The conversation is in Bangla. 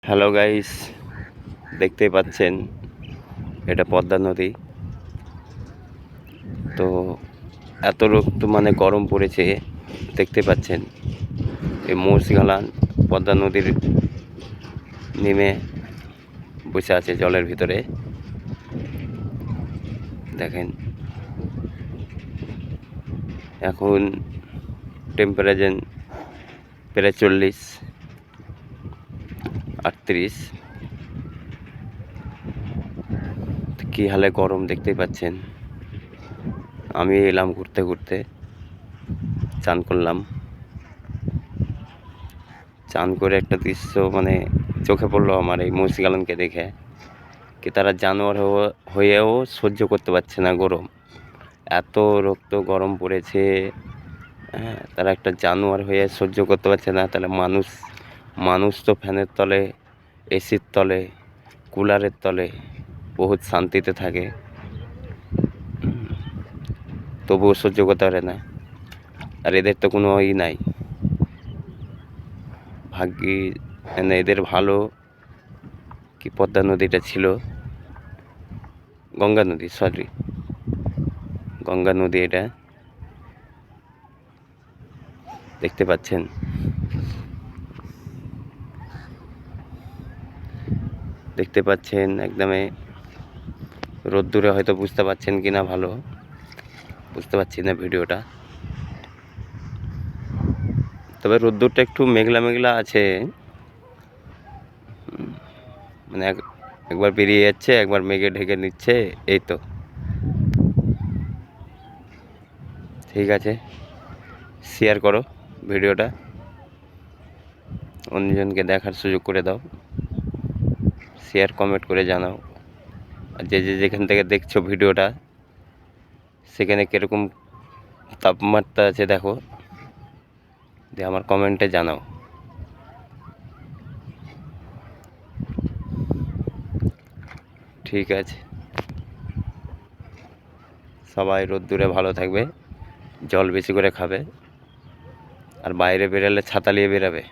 হ্যালো গাইস, দেখতেই পাচ্ছেন এটা পদ্মা নদী। তো এত রক্ত গরম পড়েছে, দেখতে পাচ্ছেন এই মৌসিগালান পদ্মা নদীর নেমে বসে আছে জলের ভিতরে। দেখেন এখন টেম্পারেচার প্রায় 40-38, কি হালে গরম দেখতেই পাচ্ছেন। আমি এলাম ঘুরতে ঘুরতে, চান করলাম, চান করে একটা দৃশ্য চোখে পড়লো আমার এই মৌসিগালনকে দেখে, কি তারা জানোয়ার হয়েও সহ্য করতে পারছে না গরম। এত রক্ত গরম পড়েছে, হ্যাঁ, তারা একটা জানোয়ার হয়ে সহ্য করতে পারছে না। তাহলে মানুষ তো ফ্যানের তলে, এসির তলে, কুলারের তলে বহুত শান্তিতে থাকে, তবুও সহ্য করতে পারে না। আর এদের তো কোনো নাই, ভাগ্যি এদের ভালো কি পদ্মা নদীটা ছিল, গঙ্গা নদী, গঙ্গা নদী। এটা দেখতে পাচ্ছেন, একদমই রোদ্দুরে, হয়তো বুঝতে পারছেন কিনা ভালো বুঝতে পারছি না ভিডিওটা, তবে রোদ্দুরটা একটু মেঘলা মেঘলা আছে, একবার বেরিয়ে যাচ্ছে, একবার মেঘে ঢেকে নিচ্ছে, এই তো। ঠিক আছে, শেয়ার করো ভিডিওটা, অন্যজনকে দেখার সুযোগ করে দাও, শেয়ার কমেন্ট করে জানাও। আর যেখান থেকে দেখছো ভিডিওটা, সেখানে কীরকম তাপমাত্রা আছে দেখো, দিয়ে আমার কমেন্টে জানাও। ঠিক আছে, সবাই রোদ্দুরে ভালো থাকবে, জল বেশি করে খাবে, আর বাইরে বেরালে ছাতা নিয়ে বেরাবে।